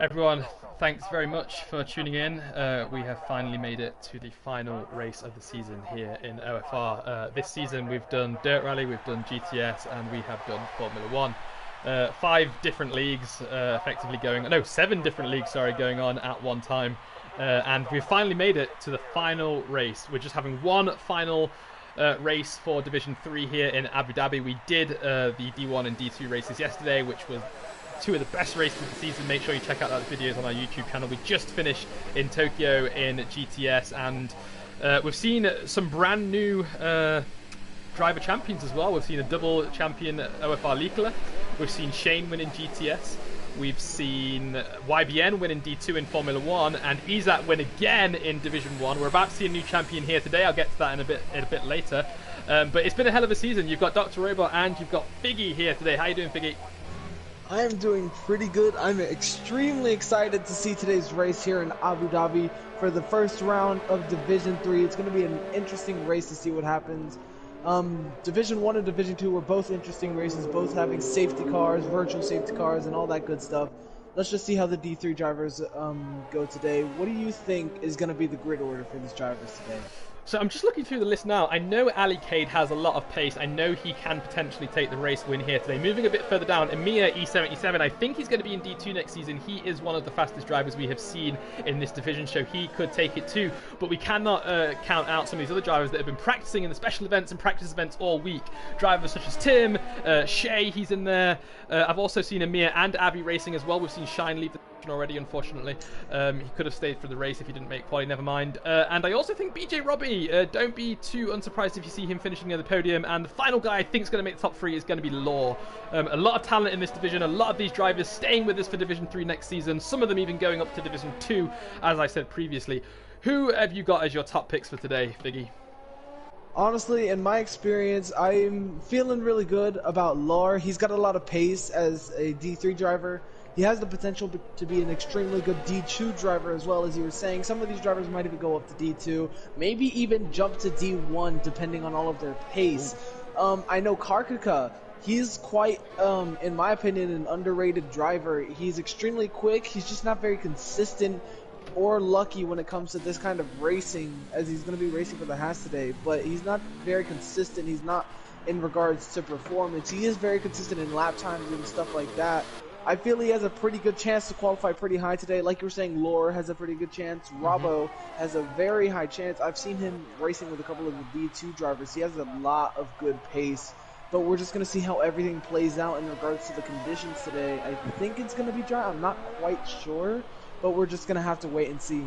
Everyone, thanks very much for tuning in. We have finally made it to the final race of the season here in OFR. This season we've done Dirt Rally, we've done GTS, and we have done Formula One. 5 different leagues effectively going, no, 7 different leagues, sorry, going on at one time. And we've finally made it to the final race. We're just having one final race for Division 3 here in Abu Dhabi. We did the D1 and D2 races yesterday, which was 2 of the best races of the season. Make sure you check out those videos on our YouTube channel. We just finished in Tokyo in GTS, and we've seen some brand new driver champions as well. We've seen a double champion OFR Likala. We've seen Shane win in GTS. We've seen YBN win in D2 in Formula 1, and Izat win again in Division 1. We're about to see a new champion here today. I'll get to that in a bit later. But it's been a hell of a season. You've got Dr. Robot and you've got Figgy here today. How you doing, Figgy? I am doing pretty good. I'm extremely excited to see today's race here in Abu Dhabi for the first round of Division 3. It's going to be an interesting race to see what happens. Division 1 and Division 2 were both interesting races, both having safety cars, virtual safety cars, and all that good stuff. Let's just see how the D3 drivers go today. What do you think is going to be the grid order for these drivers today? So I'm just looking through the list now. I know Ali Cade has a lot of pace. I know he can potentially take the race win here today. Moving a bit further down, Emir E77, I think he's going to be in D2 next season. He is one of the fastest drivers we have seen in this division, so he could take it too. But we cannot count out some of these other drivers that have been practicing in the special events and practice events all week. Drivers such as Tim, Shay, he's in there. I've also seen Emir and Abby racing as well. We've seen Shine leave the already, unfortunately. He could have stayed for the race if he didn't make quali, never mind. And I also think BJ Robbie, don't be too unsurprised if you see him finishing near the podium. And the final guy I think is going to make the top 3 is going to be Law. A lot of talent in this division, a lot of these drivers staying with us for Division 3 next season, some of them even going up to Division 2, as I said previously. Who have you got as your top picks for today, Figgy? Honestly, in my experience, I'm feeling really good about Law. He's got a lot of pace as a D3 driver. He has the potential to be an extremely good D2 driver as well, as you were saying. Some of these drivers might even go up to D2, maybe even jump to D1 depending on all of their pace. I know Karkaka, he's quite, in my opinion, an underrated driver. He's extremely quick, he's just not very consistent or lucky when it comes to this kind of racing, as he's going to be racing for the Haas today, but he's not very consistent. He's not in regards to performance. He is very consistent in lap times and stuff like that. I feel he has a pretty good chance to qualify pretty high today. Like you were saying, Lore has a pretty good chance. Robbo has a very high chance. I've seen him racing with a couple of the D2 drivers. He has a lot of good pace. But we're just going to see how everything plays out in regards to the conditions today. I think it's going to be dry. I'm not quite sure. But we're just going to have to wait and see.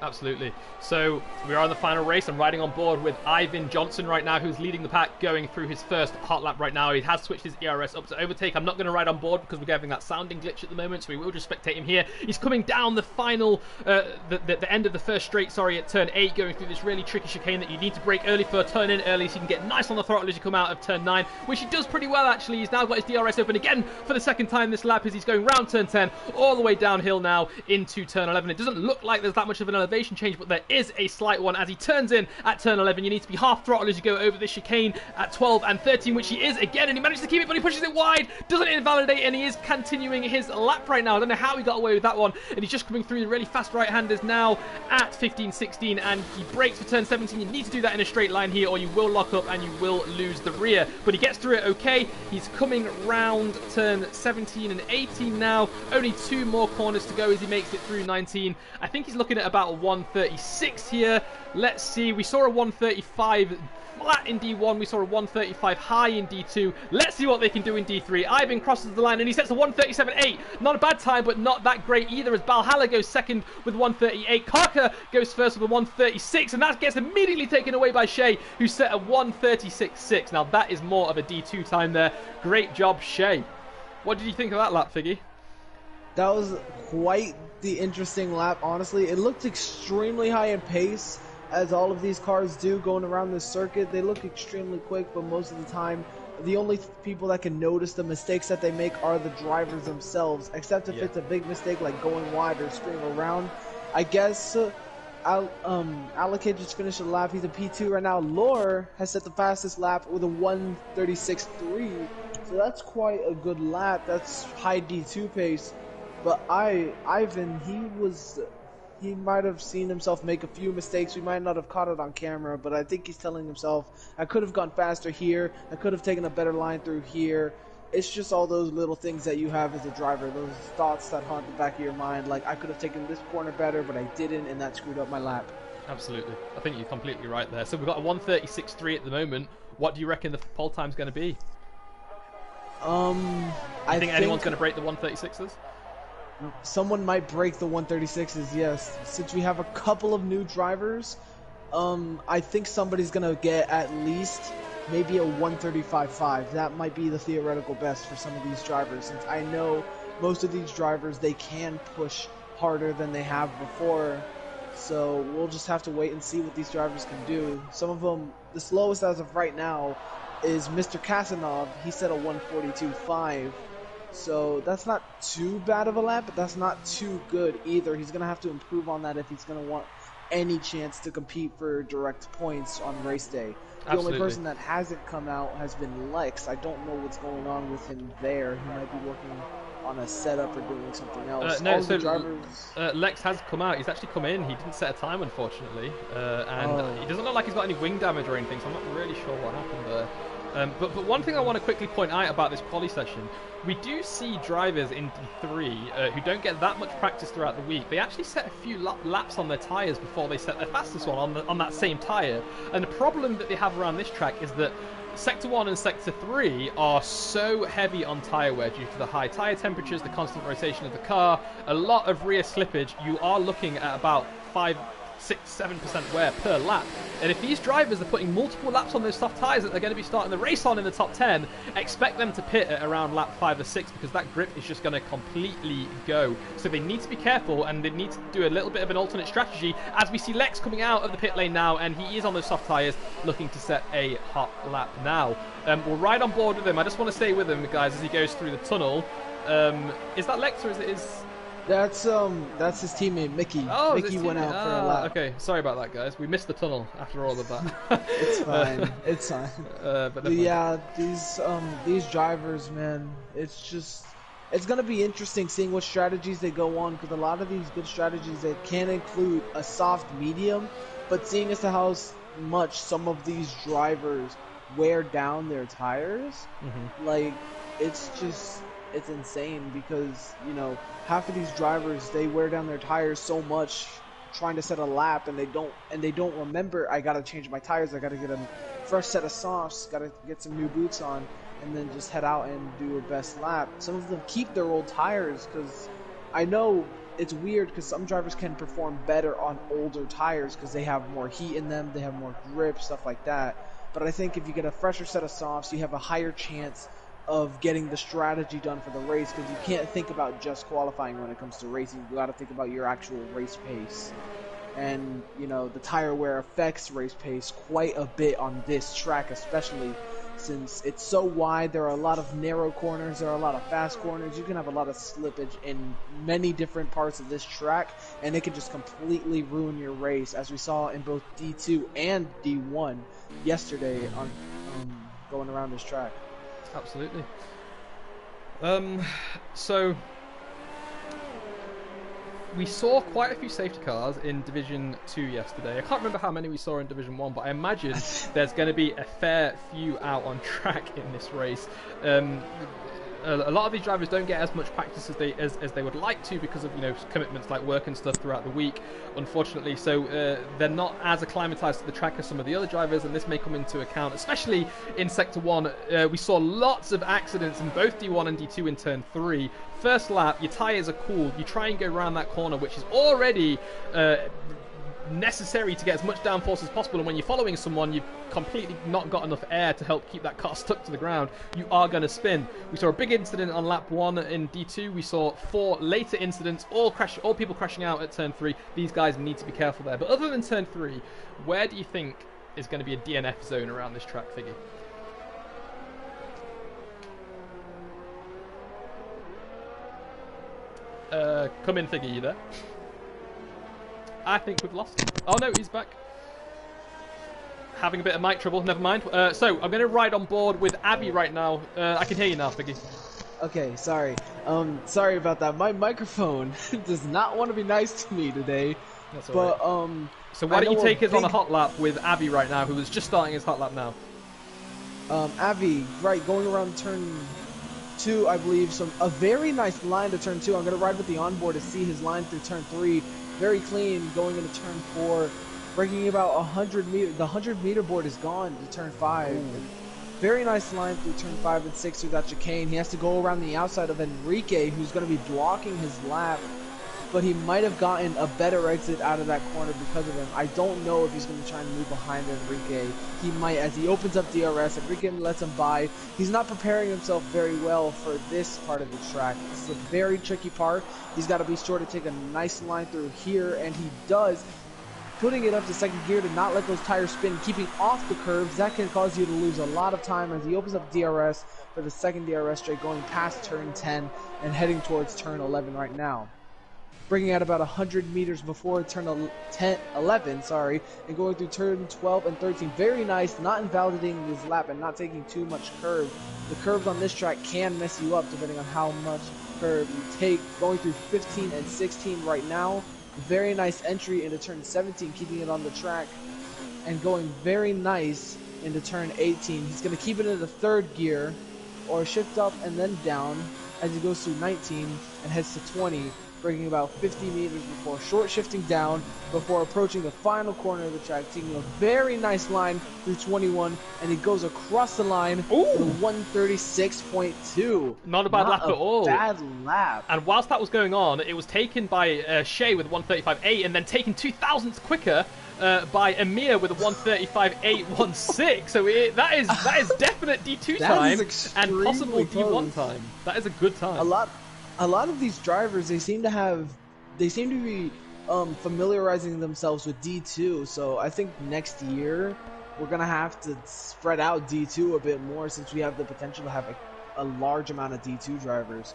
Absolutely. So we are on the final race. I'm riding on board with Ivan Johnson right now, who's leading the pack, going through his first hot lap right now. He has switched his ERS up to overtake. I'm not going to ride on board because we're having that sounding glitch at the moment, so we will just spectate him here. He's coming down the final, the end of the first straight, at turn 8, going through this really tricky chicane that you need to brake early for, turn in early so you can get nice on the throttle as you come out of turn 9, which he does pretty well actually. He's now got his DRS open again for the second time this lap as he's going round turn 10, all the way downhill now into turn 11. It doesn't look like there's that much of an elevation change, but there is a slight one as he turns in at turn 11. You need to be half throttle as you go over this chicane at 12 and 13, which he is again, and he manages to keep it, but he pushes it wide, doesn't invalidate, and he is continuing his lap right now. I don't know how he got away with that one, and he's just coming through the really fast right-handers now at 15-16, and he brakes for turn 17. You need to do that in a straight line here, or you will lock up and you will lose the rear, but he gets through it okay. He's coming round turn 17 and 18 now, only 2 more corners to go as he makes it through 19. I think he's looking at about 136 here. Let's see, we saw a 135 flat in D1, we saw a 135 high in D2. Let's see what they can do in D3. Ivan crosses the line and he sets a 137.8. Not a bad time, but not that great either, as Valhalla goes second with 138. Karka goes first with a 136, and that gets immediately taken away by Shay, who set a 136.6. Now that is more of a D2 time there. Great job, Shay. What did you think of that lap, Figgy? That was quite the interesting lap, honestly. It looked extremely high in pace, as all of these cars do going around this circuit. They look extremely quick, but most of the time, the only people that can notice the mistakes that they make are the drivers themselves, except if it's a big mistake like going wide or screwing around. I guess Alakid just finished the lap. He's a P2 right now. Lore has set the fastest lap with a 136.3. So that's quite a good lap. That's high D2 pace. But Ivan, he might have seen himself make a few mistakes. We might not have caught it on camera, but I think he's telling himself, I could have gone faster here. I could have taken a better line through here. It's just all those little things that you have as a driver, those thoughts that haunt the back of your mind. Like, I could have taken this corner better, but I didn't, and that screwed up my lap. Absolutely. I think you're completely right there. So we've got a 1:36.3 at the moment. What do you reckon the pole time's going to be? I think anyone's going to break the 1:36s? Someone might break the 1:36s, yes. Since we have a couple of new drivers, I think somebody's going to get at least maybe a 1:35.5. That might be the theoretical best for some of these drivers, since I know most of these drivers, they can push harder than they have before. So we'll just have to wait and see what these drivers can do. Some of them, the slowest as of right now is Mr. Kasanov. He set a 1:42.5. So that's not too bad of a lap, but that's not too good either. He's going to have to improve on that if he's going to want any chance to compete for direct points on race day. The Absolutely. only person that hasn't come out has been Lex. I don't know what's going on with him there. He might be working on a setup or doing something else. No, All so the drivers... Lex has come out. He's actually come in. He didn't set a time, unfortunately. And he doesn't look like he's got any wing damage or anything, so I'm not really sure what happened there. But one thing I want to quickly point out about this quali session, we do see drivers in D3 who don't get that much practice throughout the week. They actually set a few laps on their tyres before they set their fastest one on that same tyre. And the problem that they have around this track is that Sector 1 and Sector 3 are so heavy on tyre wear due to the high tyre temperatures, the constant rotation of the car, a lot of rear slippage. You are looking at about 5, 6, 7% wear per lap. And if these drivers are putting multiple laps on those soft tyres that they're going to be starting the race on in the top 10, expect them to pit at around lap 5 or 6 because that grip is just going to completely go. So they need to be careful and they need to do a little bit of an alternate strategy as we see Lex coming out of the pit lane now, and he is on those soft tyres looking to set a hot lap now. We'll ride on board with him. I just want to stay with him, guys, as he goes through the tunnel. Is that Lex or is it his... That's his teammate Mickey. Oh, Mickey went out for a lap. Okay, sorry about that, guys. We missed the tunnel after all of that. It's fine. It's fine. But yeah, these drivers, man, it's gonna be interesting seeing what strategies they go on, because a lot of these good strategies, they can include a soft medium, but seeing as to how much some of these drivers wear down their tires, like it's insane, because you know, half of these drivers, they wear down their tires so much trying to set a lap, and they don't remember, I gotta change my tires, I gotta get a fresh set of softs, gotta get some new boots on, and then just head out and do a best lap. Some of them keep their old tires, because I know it's weird because some drivers can perform better on older tires because they have more heat in them, they have more grip, stuff like that. But I think if you get a fresher set of softs, you have a higher chance of getting the strategy done for the race, because you can't think about just qualifying when it comes to racing. You got to think about your actual race pace, and you know, the tire wear affects race pace quite a bit on this track, especially since it's so wide. There are a lot of narrow corners, there are a lot of fast corners. You can have a lot of slippage in many different parts of this track, and it can just completely ruin your race, as we saw in both D2 and D1 yesterday on going around this track. Absolutely. So we saw quite a few safety cars in Division 2 yesterday. I can't remember how many we saw in Division 1, but I imagine there's going to be a fair few out on track in this race. A lot of these drivers don't get as much practice as they would like to because of, you know, commitments like work and stuff throughout the week, unfortunately. So they're not as acclimatized to the track as some of the other drivers, and this may come into account, especially in Sector 1. We saw lots of accidents in both D1 and D2 in Turn 3. First lap, your tyres are cooled. You try and go around that corner, which is already necessary to get as much downforce as possible, and when you're following someone, you've completely not got enough air to help keep that car stuck to the ground. You are going to spin. We saw a big incident on lap 1 in D2. We saw 4 later incidents, all people crashing out at Turn 3. These guys need to be careful there. But other than Turn 3, where do you think is going to be a DNF zone around this track, Figgy? Come in, Figgy, you there? I think we've lost him. Oh no, he's back. Having a bit of mic trouble, never mind. So, I'm going to ride on board with Abby right now. I can hear you now, Figgy. Okay, sorry. Sorry about that. My microphone does not want to be nice to me today. That's all But right. So why don't you take us on a hot lap with Avi right now, who is just starting his hot lap now? Avi, right, going around turn 2, I believe. A very nice line to turn 2. I'm going to ride with the onboard to see his line through turn 3. Very clean going into turn 4. Braking about 100 meters. The 100-meter board is gone to turn 5. Ooh. Very nice line through turn 5 and 6 through that chicane. He has to go around the outside of Enrique, who's going to be blocking his lap. But he might have gotten a better exit out of that corner because of him. I don't know if he's going to try and move behind Enrique. He might, as he opens up DRS. Enrique lets him by. He's not preparing himself very well for this part of the track. This is a very tricky part. He's got to be sure to take a nice line through here, and he does. Putting it up to second gear to not let those tires spin, keeping off the curves. That can cause you to lose a lot of time as he opens up DRS for the second DRS straight, going past turn 10 and heading towards turn 11 right now. Bringing out about 100 meters before turn 11, and going through turn 12 and 13. Very nice, not invalidating his lap and not taking too much curve. The curves on this track can mess you up depending on how much curve you take. Going through 15 and 16 right now. Very nice entry into turn 17, keeping it on the track. And going very nice into turn 18. He's going to keep it in the third gear, or shift up and then down as he goes through 19 and heads to 20. Braking about 50 meters before short shifting down before approaching the final corner of the track, taking a very nice line through 21, and he goes across the line with 136.2. Not a bad lap at all. Bad lap. And whilst that was going on, it was taken by Shea with 135.8 and then taken 2,000ths quicker by Amir with a 135.816. So that is definite D2 time and possible D1 time. That is a good time. A lot of these drivers, they seem to be familiarizing themselves with D2. So I think next year we're gonna have to spread out D2 a bit more, since we have the potential to have a large amount of D2 drivers.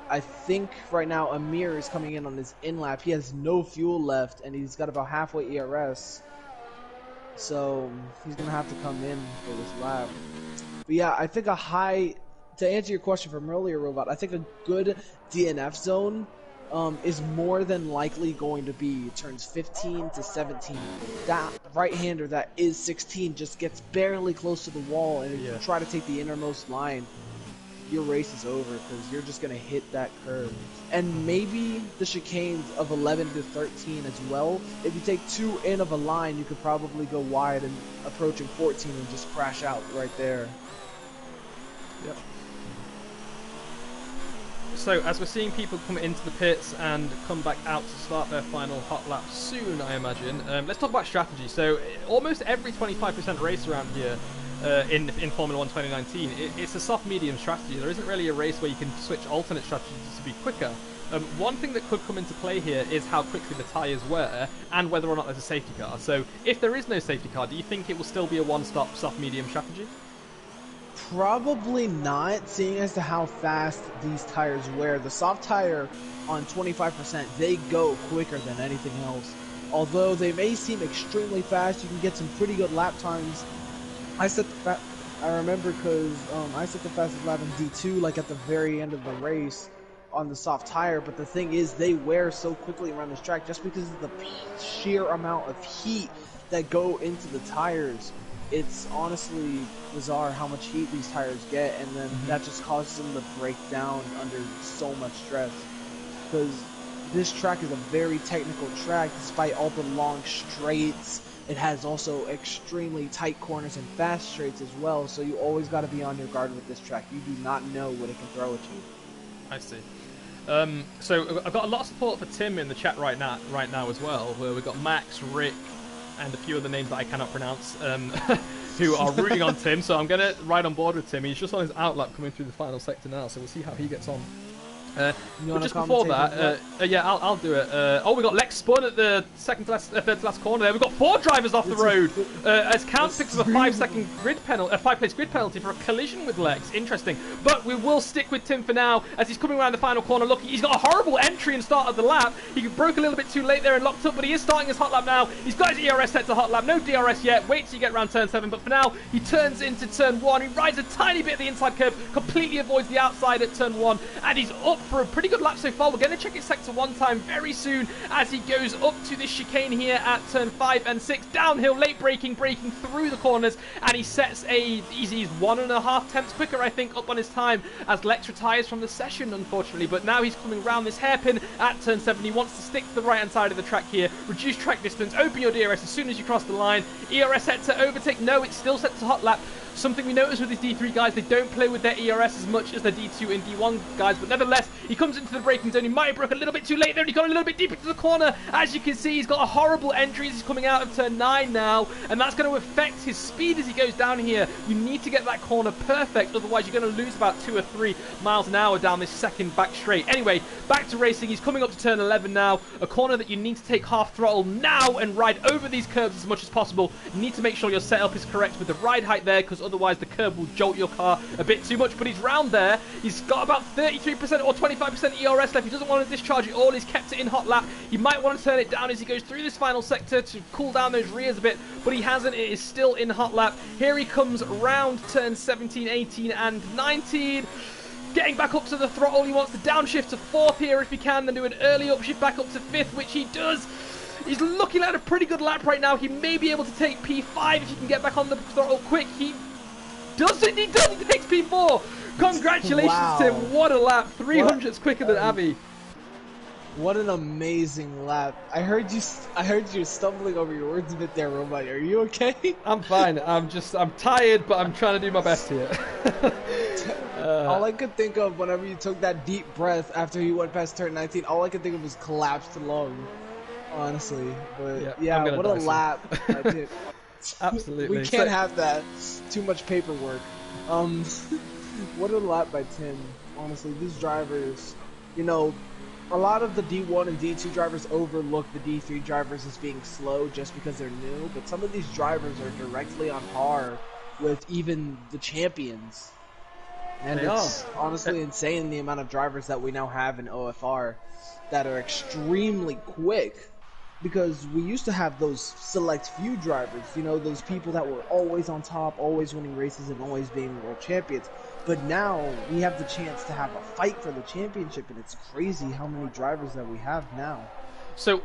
I think right now Amir is coming in on his in lap. He has no fuel left, and he's got about halfway ERS. So he's gonna have to come in for this lap. But yeah, I think to answer your question from earlier, Robot, I think a good DNF zone is more than likely going to be turns 15 to 17. That right-hander that is 16 just gets barely close to the wall, and if you try to take the innermost line, your race is over, because you're just going to hit that curve. And maybe the chicanes of 11 to 13 as well. If you take 2 in of a line, you could probably go wide and approaching 14 and just crash out right there. Yep. So, as we're seeing people come into the pits and come back out to start their final hot lap soon, I imagine, let's talk about strategy. So, almost every 25% race around here in Formula 1 2019, it's a soft-medium strategy. There isn't really a race where you can switch alternate strategies to be quicker. One thing that could come into play here is how quickly the tyres wear and whether or not there's a safety car. So, if there is no safety car, do you think it will still be a one-stop soft-medium strategy? Probably not, seeing as to how fast these tires wear. The soft tire on 25%, they go quicker than anything else. Although they may seem extremely fast, you can get some pretty good lap times. I remember because I set the fastest lap in D2 like at the very end of the race on the soft tire, but the thing is they wear so quickly around this track just because of the sheer amount of heat that go into the tires. It's honestly bizarre how much heat these tires get, and then that just causes them to break down under so much stress. Because this track is a very technical track, despite all the long straights. It has also extremely tight corners and fast straights as well, so you always got to be on your guard with this track. You do not know what it can throw at you. I see. So I've got a lot of support for Tim in the chat right now as well, where we've got Max, Rick, and a few other names that I cannot pronounce, who are rooting on Tim. So I'm going to ride on board with Tim. He's just on his outlap coming through the final sector now, so we'll see how he gets on. But just before that, yeah, I'll do it. Oh, we got Lex Spun at the third to last corner there. We've got 4 drivers off the road. As Count picks up a 5-second grid penalty, a 5-place grid penalty for a collision with Lex. Interesting. But we will stick with Tim for now as he's coming around the final corner. Look, he's got a horrible entry and start of the lap. He broke a little bit too late there and locked up, but he is starting his hot lap now. He's got his ERS set to hot lap. No DRS yet. Wait till you get around turn 7. But for now, he turns into turn 1. He rides a tiny bit of the inside curve, completely avoids the outside at turn 1, and he's up for a pretty good lap so far. We're going to check his sector one time very soon as he goes up to this chicane here at turn 5 and 6. Downhill, late braking, braking through the corners, and he sets he's 1.5 tenths quicker, I think, up on his time as Lex retires from the session, unfortunately. But now he's coming around this hairpin at turn 7. He wants to stick to the right-hand side of the track here. Reduce track distance, open your DRS as soon as you cross the line. ERS set to overtake. No, it's still set to hot lap. Something we notice with these D3 guys, they don't play with their ERS as much as their D2 and D1 guys, but nevertheless, he comes into the braking zone. He might have broke a little bit too late there, and he got a little bit deep into the corner. As you can see, he's got a horrible entry as he's coming out of turn 9 now, and that's going to affect his speed as he goes down here. You need to get that corner perfect, otherwise you're going to lose about 2 or 3 miles an hour down this second back straight. Anyway, back to racing. He's coming up to turn 11 now, a corner that you need to take half throttle now and ride over these curves as much as possible. You need to make sure your setup is correct with the ride height there, because otherwise the curve will jolt your car a bit too much. But he's round there. He's got about 33% or 25% ERS left. He doesn't want to discharge it all. He's kept it in hot lap. He might want to turn it down as he goes through this final sector to cool down those rears a bit, but he hasn't. It is still in hot lap. Here he comes round turn 17, 18 and 19. Getting back up to the throttle. He wants to downshift to 4th here if he can, then do an early upshift back up to 5th, which he does. He's looking at a pretty good lap right now. He may be able to take P5 if he can get back on the throttle quick. He doesn't. He does. He takes P4. Congratulations, wow. Tim. What a lap. 300's quicker than Abby. What an amazing lap. I heard you stumbling over your words a bit there, Robot. Are you okay? I'm fine. I'm tired, but I'm trying to do my best here. All I could think of whenever you took that deep breath after you went past turn 19, all I could think of was collapsed lung, honestly. But yeah, what a lap. Absolutely. We can't have that. Too much paperwork. What a lap by Tim. Honestly, these drivers, you know, a lot of the D1 and D2 drivers overlook the D3 drivers as being slow just because they're new, but some of these drivers are directly on par with even the champions. And it's honestly insane the amount of drivers that we now have in OFR that are extremely quick, because we used to have those select few drivers, you know, those people that were always on top, always winning races and always being world champions. But now we have the chance to have a fight for the championship, and it's crazy how many drivers that we have now. So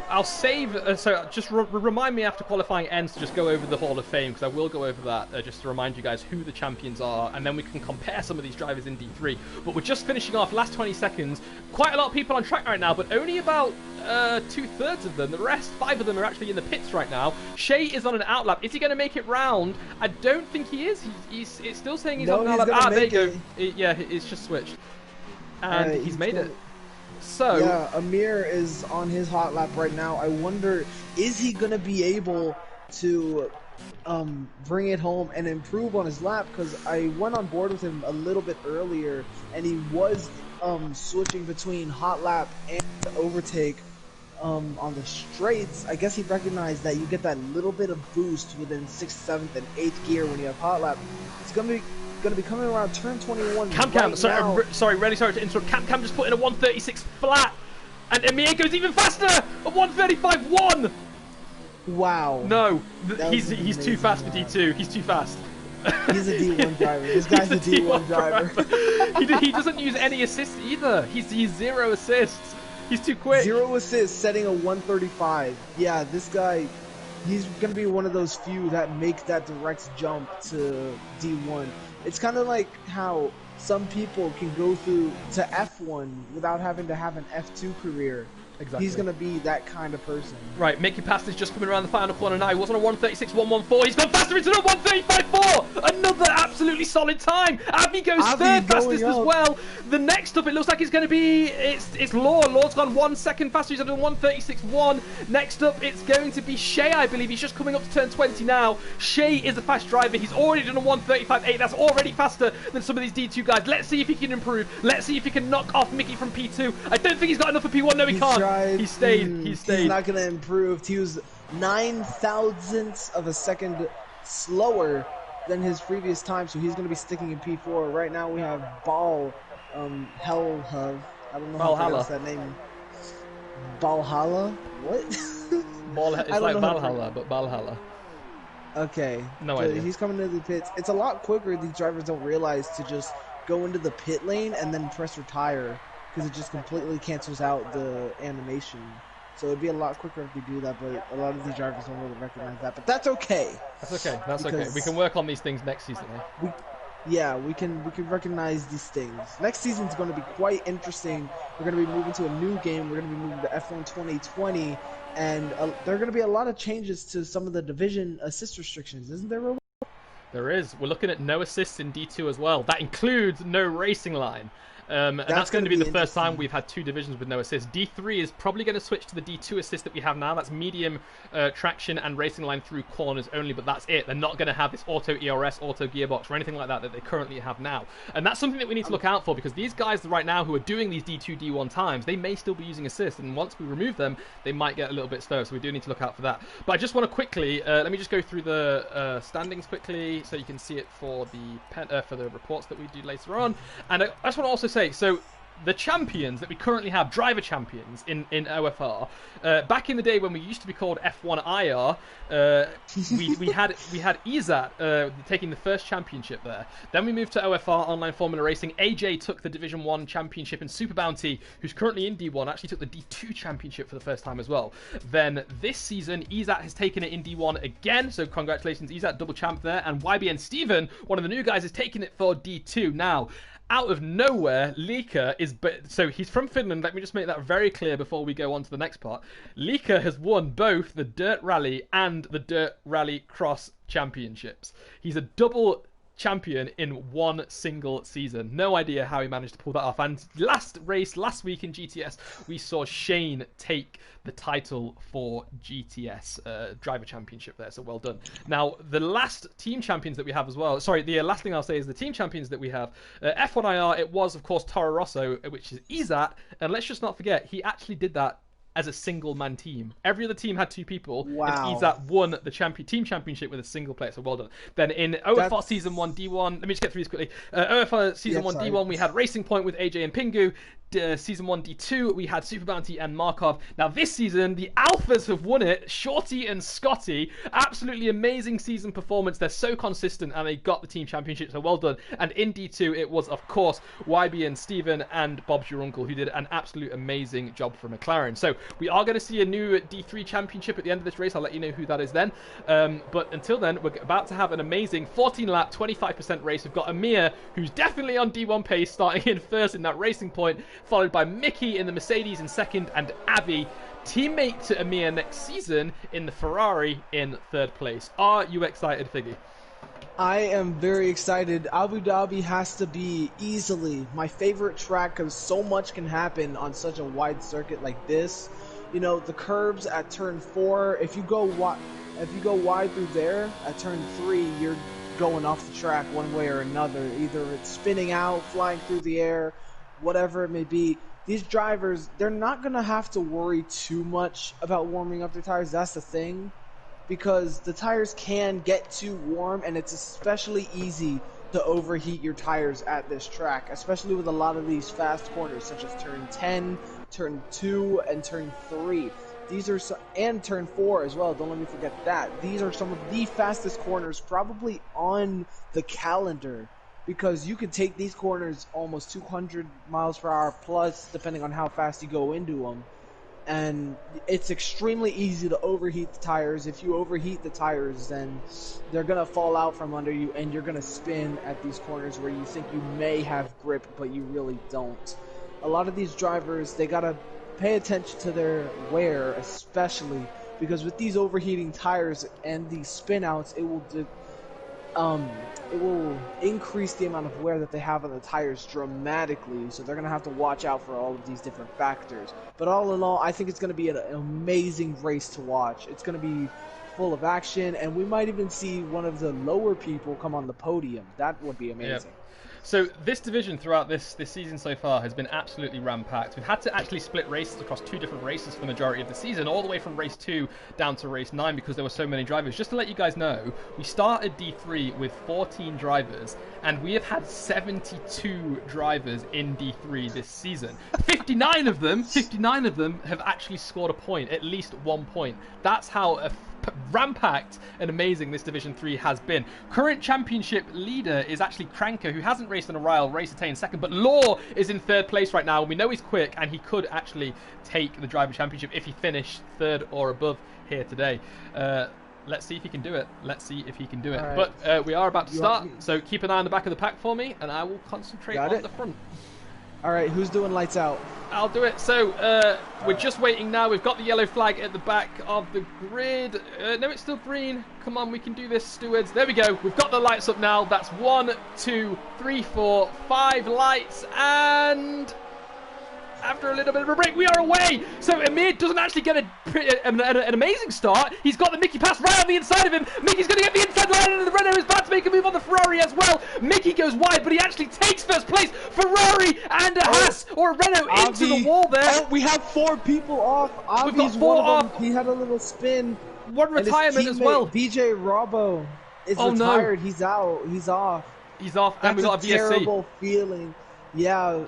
I'll save, so just remind me after qualifying ends to just go over the Hall of Fame, because I will go over that just to remind you guys who the champions are, and then we can compare some of these drivers in D3. But we're just finishing off, last 20 seconds. Quite a lot of people on track right now, but only about 2/3 of them. The rest, 5 of them, are actually in the pits right now. Shea is on an outlap. Is he going to make it round? I don't think he is. It's still saying he's on an outlap. There you go. Yeah, it's just switched. And he's made it. So yeah, Amir is on his hot lap right now. I wonder, is he gonna be able to bring it home and improve on his lap? Because I went on board with him a little bit earlier, and he was switching between hot lap and overtake on the straights. I guess he recognized that you get that little bit of boost within 6th, 7th, and 8th gear when you have hot lap. It's gonna be coming around turn 21. Cam, sorry, really sorry to interrupt. Cam just put in a 136 flat, and Amir goes even faster, a 135.1. Wow. No, he's too fast for D2. He's too fast. He's a D1 driver. This guy's a D1 driver. He doesn't use any assists either. He's 0 assists. He's too quick. 0 assists, setting a 135. Yeah, this guy, he's gonna be one of those few that makes that direct jump to D1. It's kind of like how some people can go through to F1 without having to have an F2 career. Exactly. He's going to be that kind of person. Right, Mickey Past is just coming around the final corner now. He was on a 136.114. He's gone faster into a 135.4. Another absolutely solid time. Abby goes third fastest as well. The next up, it looks like it's going to be, it's Law. Law's gone 1 second faster. He's on a 136.1. Next up, it's going to be Shea, I believe. He's just coming up to turn 20 now. Shea is a fast driver. He's already done a 135.8. That's already faster than some of these D2 guys. Let's see if he can improve. Let's see if he can knock off Mickey from P2. I don't think he's got enough for P1. No, he can't. He stayed. He stayed. He's not going to improve. He was 9 thousandths of a second slower than his previous time, so he's going to be sticking in P4. Right now we have Helhuv. I don't know how to pronounce that name. Valhalla? What? It's like Valhalla, but Valhalla. Okay. No idea. He's coming into the pits. It's a lot quicker. These drivers don't realize to just go into the pit lane and then press retire, because it just completely cancels out the animation. So it'd be a lot quicker if we do that, but a lot of these drivers don't really recognize that. But that's okay. That's okay. That's okay. We can work on these things next season. We can recognize these things. Next season's going to be quite interesting. We're going to be moving to a new game. We're going to be moving to F1 2020, and there are going to be a lot of changes to some of the division assist restrictions, isn't there, Robo? There is. We're looking at no assists in D2 as well. That includes no racing line. And that's going to be the first time we've had 2 divisions with no assist. D3 is probably going to switch to the D2 assist that we have now. That's medium traction and racing line through corners only, but that's it. They're not going to have this auto ERS, auto gearbox, or anything like that they currently have now. And that's something that we need to look out for, because these guys right now who are doing these D2, D1 times, they may still be using assist, and once we remove them, they might get a little bit slower, so we do need to look out for that. But I just want to quickly, let me just go through the standings quickly, so you can see it for the reports that we do later on. And I just want to also say, so the champions that we currently have, driver champions in OFR, back in the day when we used to be called F1 IR, we had Izat taking the first championship there. Then we moved to OFR Online Formula Racing. AJ took the Division 1 championship, and Super Bounty, who's currently in D1, actually took the D2 championship for the first time as well. Then this season, Izat has taken it in D1 again, so congratulations Izat, double champ there. And YBN Steven, one of the new guys, is taking it for D2 now. Out of nowhere, Lika is... So he's from Finland. Let me just make that very clear before we go on to the next part. Lika has won both the Dirt Rally and the Dirt Rally Cross championships. He's a double champion in one single season. No idea how he managed to pull that off. And last week in GTS, we saw Shane take the title for GTS driver championship there, so well done. Now, the last team champions that we have as well, sorry, the last thing I'll say is the team champions that we have, F1IR, it was, of course, Toro Rosso, which is Izat, and let's just not forget, he actually did that as a single-man team. Every other team had 2 people, wow. And Izat won the team championship with a single player, so well done. Then in OFR Season 1 D1, let me just get through these quickly. OFR Season 1 D1, we had Racing Point with AJ and Pingu. Season 1 D2, we had Super Bounty and Markov. Now this season, the Alphas have won it. Shorty and Scotty, absolutely amazing season performance. They're so consistent, and they got the team championship, so well done. And in D2, it was, of course, YB and Steven and Bob's your uncle, who did an absolute amazing job for McLaren. So we are going to see a new D3 championship at the end of this race. I'll let you know who that is then. But until then, we're about to have an amazing 14-lap, 25% race. We've got Amir, who's definitely on D1 pace, starting in first in that Racing Point, followed by Mickey in the Mercedes in second, and Avi, teammate to Amir next season, in the Ferrari in third place. Are you excited, Figgy? I am very excited. Abu Dhabi has to be easily my favorite track, because so much can happen on such a wide circuit like this. You know, the curbs at turn 4, if you go wide through there, at turn 3, you're going off the track one way or another. Either it's spinning out, flying through the air, whatever it may be. These drivers, they're not going to have to worry too much about warming up their tires. That's the thing, because the tires can get too warm, and it's especially easy to overheat your tires at this track, especially with a lot of these fast corners, such as turn 10, turn 2, and turn 3. These are and turn 4 as well. Don't let me forget that. These are some of the fastest corners probably on the calendar, because you can take these corners almost 200 miles per hour plus, depending on how fast you go into them. And it's extremely easy to overheat the tires. If you overheat the tires, then they're going to fall out from under you, and you're going to spin at these corners where you think you may have grip, but you really don't. A lot of these drivers, they got to pay attention to their wear, especially, because with these overheating tires and these spin outs, it will increase the amount of wear that they have on the tires dramatically, so they're going to have to watch out for all of these different factors. But all in all, I think it's going to be an amazing race to watch. It's going to be full of action, and we might even see one of the lower people come on the podium. That would be amazing. Yep. So this division throughout this season so far has been absolutely ram-packed. We've had to actually split races across 2 different races for the majority of the season, all the way from race 2 down to race 9, because there were so many drivers. Just to let you guys know, we started D3 with 14 drivers, and we have had 72 drivers in D3 this season. 59 of them have actually scored a point, at least 1 point. That's how rampacked and amazing this Division 3 has been. Current championship leader is actually Cranker, who hasn't raced in a while. Race attained second, but Law is in third place right now. We know he's quick, and he could actually take the driver championship if he finished third or above here today. Let's see if he can do it. Let's see if he can do it. Right. But we are about to start, so keep an eye on the back of the pack for me, and I will concentrate on the front. All right, who's doing lights out? I'll do it. So we're just waiting now. We've got the yellow flag at the back of the grid. No, it's still green. Come on, we can do this, stewards. There we go. We've got the lights up now. That's 1, 2, 3, 4, 5 lights, and after a little bit of a break, we are away. So Amir doesn't actually get an amazing start. He's got the Mickey pass right on the inside of him. Mickey's going to get the inside line, and the Renault is about to make a move on the Ferrari as well. Mickey goes wide, but he actually takes first place. Ferrari and a Haas or a Renault into the wall there. We have 4 people off. We've got 4 off. He had a little spin. One retirement as well. BJ Robbo is retired. No. He's out. He's off. He's off, and we got a VSC. Terrible feeling. Yeah.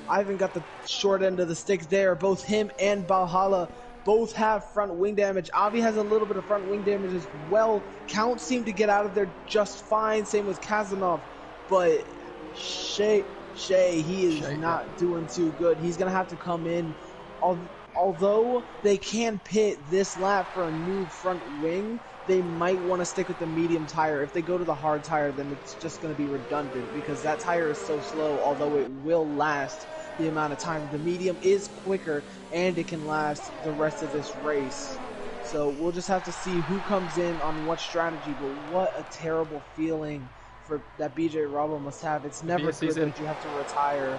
Ivan got the short end of the sticks there. Both him and Valhalla both have front wing damage. Avi has a little bit of front wing damage as well. Count seemed to get out of there just fine. Same with Kazanov. But Shay, he is not doing too good. He's going to have to come in. Although they can pit this lap for a new front wing, they might want to stick with the medium tire. If they go to the hard tire, then it's just going to be redundant because that tire is so slow, although it will last the amount of time. The medium is quicker, and it can last the rest of this race. So we'll just have to see who comes in on what strategy, but what a terrible feeling for that BJ Robbo must have. It's never good that you have to retire.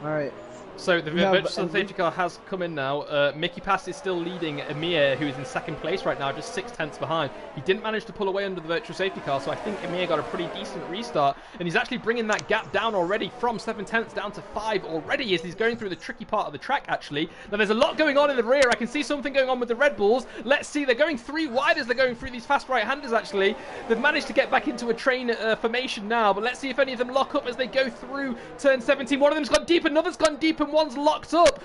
All right. So the virtual safety car has come in now. Mickey Pass is still leading Amir, who is in second place right now, just 6 tenths behind. He didn't manage to pull away under the virtual safety car, so I think Amir got a pretty decent restart. And he's actually bringing that gap down already from 7 tenths down to 5 already as he's going through the tricky part of the track, actually. Now, there's a lot going on in the rear. I can see something going on with the Red Bulls. Let's see. They're going 3 wide as they're going through these fast right-handers, actually. They've managed to get back into a train formation now, but let's see if any of them lock up as they go through turn 17. One of them's gone deep, another's gone deep, and one's locked up.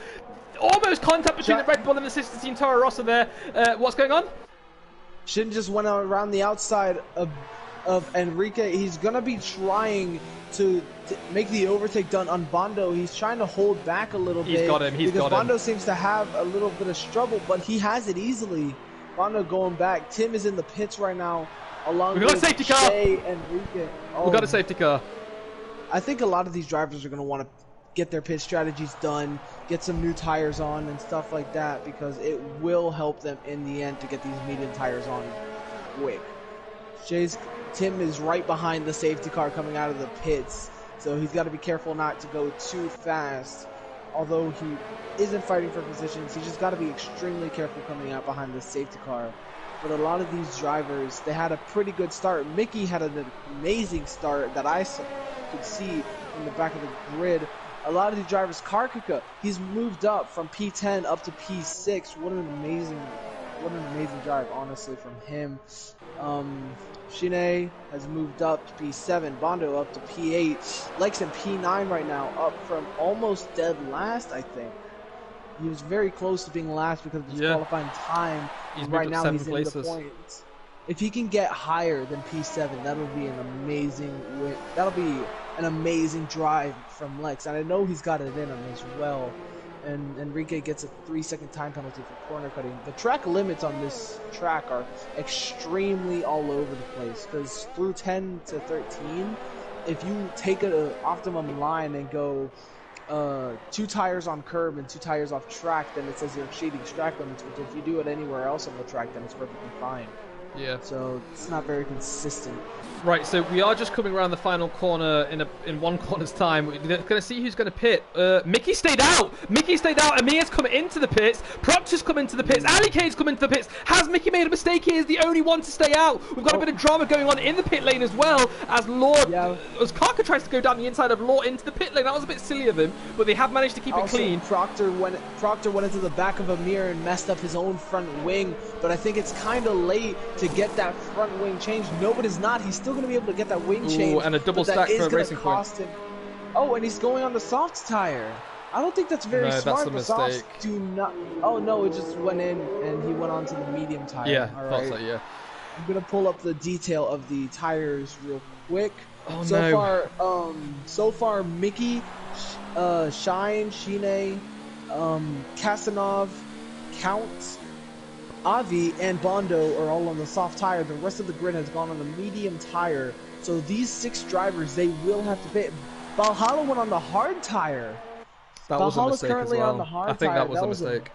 Almost contact between the Red Bull and the sister team Toro Rosso there. What's going on? Shin just went around the outside of Enrique. He's going to be trying to make the overtake done on Bondo. He's trying to hold back a little bit. He's got him. Because Bondo seems to have a little bit of struggle, but he has it easily. Bondo going back. Tim is in the pits right now along with safety car. Shay and Enrique. We've got a safety car. I think a lot of these drivers are going to want to get their pit strategies done, get some new tires on and stuff like that, because it will help them in the end to get these medium tires on quick. Tim is right behind the safety car coming out of the pits, so he's got to be careful not to go too fast. Although he isn't fighting for positions, he's just got to be extremely careful coming out behind the safety car. But a lot of these drivers, they had a pretty good start. Mickey had an amazing start that I could see in the back of the grid. A lot of these drivers, Karkika, he's moved up from P10 up to P6. What an amazing drive, honestly, from him. Shine has moved up to P7. Bondo up to P8. Lex in P9 right now, up from almost dead last, I think. He was very close to being last because of his qualifying time. Right now he's in the points. If he can get higher than P7, that'll be an amazing win. That'll be an amazing drive from Lex, and I know he's got it in him as well. And Enrique gets a 3-second time penalty for corner cutting. The track limits on this track are extremely all over the place, because through 10 to 13, if you take an optimum line and go 2 tires on curb and 2 tires off track, then it says you're exceeding track limits. But if you do it anywhere else on the track, then it's perfectly fine. Yeah. So it's not very consistent. Right, so we are just coming around the final corner in 1 corner's time. We're going to see who's going to pit. Mickey stayed out. Amir's come into the pits. Proctor's come into the pits. Ali K's come into the pits. Has Mickey made a mistake? He is the only one to stay out. We've got a bit of drama going on in the pit lane as well, as as Karka tries to go down the inside of Law into the pit lane. That was a bit silly of him, but they have managed to keep it clean. Proctor went into the back of Amir and messed up his own front wing, but I think it's kind of late to get that front wing changed. Nobody's not. He's still going to be able to get that wing change. And a double stack for a racing point. Oh, and he's going on the soft tire. I don't think that's very No, smart. that's The a softs mistake. do not. Oh no, it just went in and he went on to the medium tire. Yeah, All thought right. so, yeah. I'm gonna pull up the detail of the tires real quick. Oh So no. far, Mickey, Shine, Shine, Kasanov, Count, Avi, and Bondo are all on the soft tire. The rest of the grid has gone on the medium tire. So these 6 drivers, they will have to pit. Valhalla went on the hard tire. That was a Valhalla's mistake as currently on the well. hard I think tire. that was a mistake.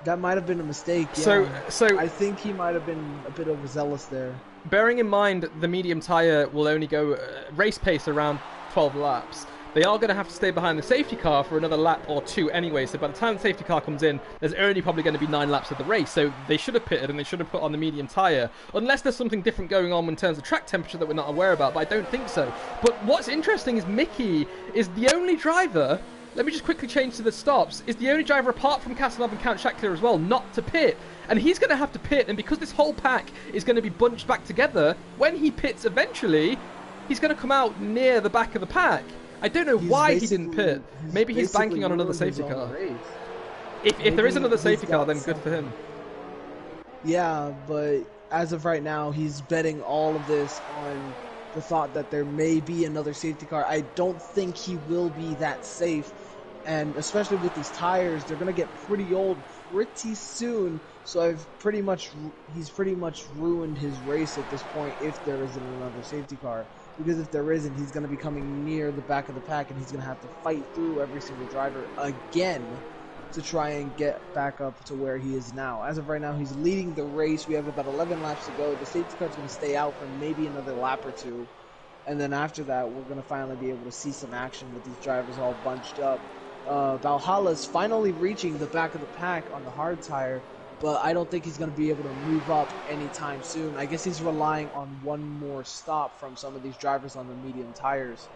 That might have been a mistake. So I think he might have been a bit overzealous there. bearing in mind the medium tyre will only go race pace around 12 laps, they are going to have to stay behind the safety car for another lap or 2 anyway. So by the time the safety car comes in, there's only probably going to be 9 laps of the race. So they should have pitted and they should have put on the medium tyre, unless there's something different going on in terms of track temperature that we're not aware about. But I don't think so. But what's interesting is Mickey is the only driver. Let me just quickly change to the stops. Is the only driver apart from Kastelov and Count Shackler as well not to pit. And he's going to have to pit. And because this whole pack is going to be bunched back together, when he pits eventually, he's going to come out near the back of the pack. I don't know why he didn't pit. Maybe he's banking on another safety car. If there is another safety car, then good for him. Yeah, but as of right now, he's betting all of this on the thought that there may be another safety car. I don't think he will be that safe. And especially with these tires, they're going to get pretty old pretty soon. So he's pretty much ruined his race at this point if there isn't another safety car. Because if there isn't, he's going to be coming near the back of the pack and he's going to have to fight through every single driver again to try and get back up to where he is now. As of right now, he's leading the race. We have about 11 laps to go. The safety car is going to stay out for maybe another lap or 2. And then after that, we're going to finally be able to see some action with these drivers all bunched up. Valhalla's finally reaching the back of the pack on the hard tire, but I don't think he's going to be able to move up anytime soon. I guess he's relying on one more stop from some of these drivers on the medium tires.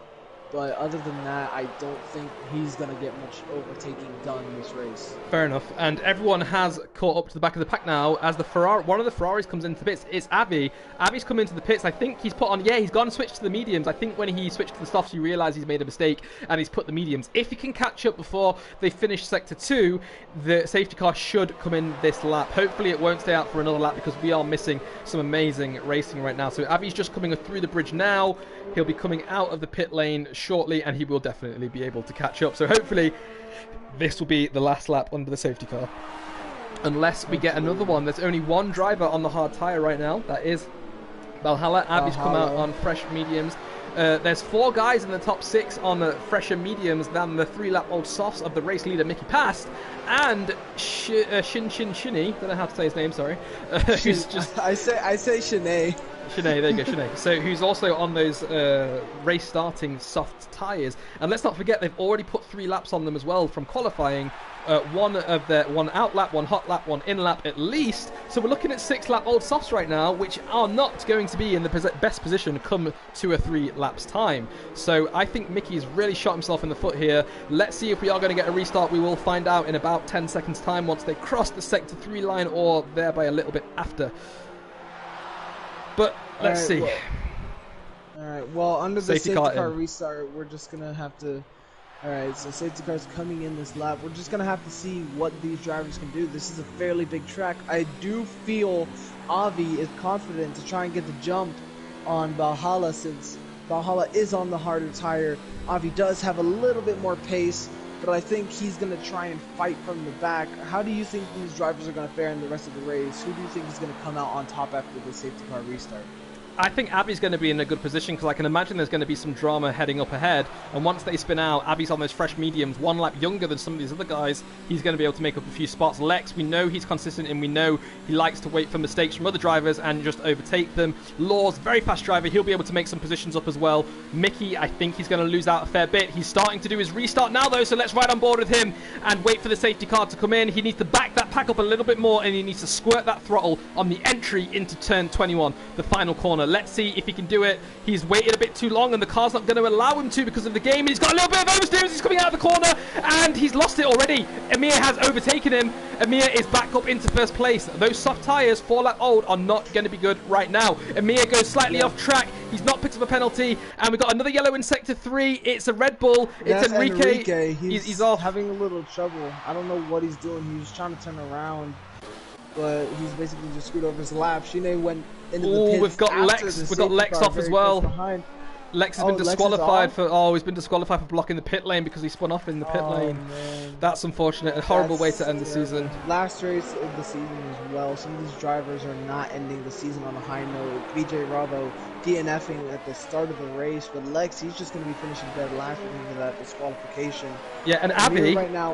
But other than that, I don't think he's going to get much overtaking done in this race. Fair enough. And everyone has caught up to the back of the pack now as the Ferrari, one of the Ferraris comes into the pits. It's Avi. Avi's come into the pits. I think he's put on, he's gone and switched to the mediums. I think when he switched to the softs, he realised he's made a mistake and he's put the mediums. If he can catch up before they finish Sector 2, the safety car should come in this lap. Hopefully it won't stay out for another lap because we are missing some amazing racing right now. So Avi's just coming through the bridge now. He'll be coming out of the pit lane shortly and he will definitely be able to catch up. So hopefully this will be the last lap under the safety car. Unless we get another one. There's only one driver on the hard tyre right now. That is Valhalla. Avi's come out on fresh mediums. There's 4 guys in the top 6 on the fresher mediums than the 3-lap-old softs of the race leader Mickey Past. And Shinny, don't know how to say his name, sorry. Who's just I say Shanae. Shanae, there you go, Shanae. So who's also on those race starting soft tyres. And let's not forget they've already put 3 laps on them as well from qualifying. One out lap, 1 hot lap, 1 in lap at least. So we're looking at 6-lap-old softs right now, which are not going to be in the best position come 2 or 3 laps time. So I think Mickey's really shot himself in the foot here. Let's see if we are going to get a restart. We will find out in about 10 seconds time once they cross the sector 3 line or thereby a little bit after. But let's see. Alright, well, under the safety car restart, we're just going to have to... Alright, so safety car's coming in this lap. We're just going to have to see what these drivers can do. This is a fairly big track. I do feel Avi is confident to try and get the jump on Valhalla since Valhalla is on the harder tire. Avi does have a little bit more pace, but I think he's going to try and fight from the back. How do you think these drivers are going to fare in the rest of the race? Who do you think is going to come out on top after the safety car restart? I think Avi's going to be in a good position because I can imagine there's going to be some drama heading up ahead. And once they spin out, Avi's on those fresh mediums, 1 lap younger than some of these other guys. He's going to be able to make up a few spots. Lex, we know he's consistent and we know he likes to wait for mistakes from other drivers and just overtake them. Law's very fast driver. He'll be able to make some positions up as well. Mickey, I think he's going to lose out a fair bit. He's starting to do his restart now though, so let's ride on board with him and wait for the safety car to come in. He needs to back that pack up a little bit more and he needs to squirt that throttle on the entry into turn 21, the final corner corner. Let's see if he can do it. He's waited a bit too long, and the car's not going to allow him to because of the game. And he's got a little bit of oversteer as he's coming out of the corner, and he's lost it already. Amir has overtaken him. Amir is back up into first place. Those soft tyres, 4 lap old, are not going to be good right now. Amir goes slightly off track. He's not picked up a penalty, and we've got another yellow in sector 3. It's a Red Bull. It's Enrique. He's off. having a little trouble. I don't know what he's doing. He was trying to turn around, but he's basically just screwed over his lap. Shine went into the pits. We've got Lex. We've got Lex off as well. Lex has been disqualified he's been disqualified for blocking the pit lane because he spun off in the pit lane. Man. That's unfortunate. A horrible way to end the season. Last race of the season as well. Some of these drivers are not ending the season on a high note. BJ Rabo DNFing at the start of the race, but Lex, he's just going to be finishing dead last because of that disqualification. Yeah, and Abby, right now,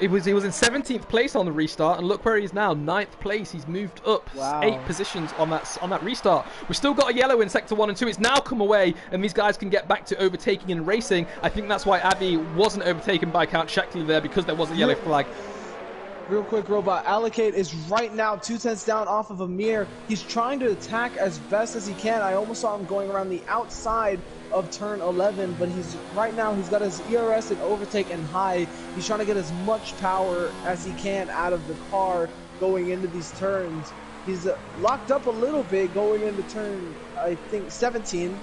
he was in 17th place on the restart, and look where he is now, 9th place. He's moved up 8 positions on that restart. We've still got a yellow in sector 1 and 2. It's now come away, and these guys can get back to overtaking and racing. I think that's why Abby wasn't overtaken by Count Sheckley there, because there was a yellow flag. Real quick, Robot. Allocate is right now 2 tenths down off of Amir. He's trying to attack as best as he can. I almost saw him going around the outside of turn 11, but he's got his ERS and overtake and high. He's trying to get as much power as he can out of the car going into these turns. He's locked up a little bit going into turn, I think, 17.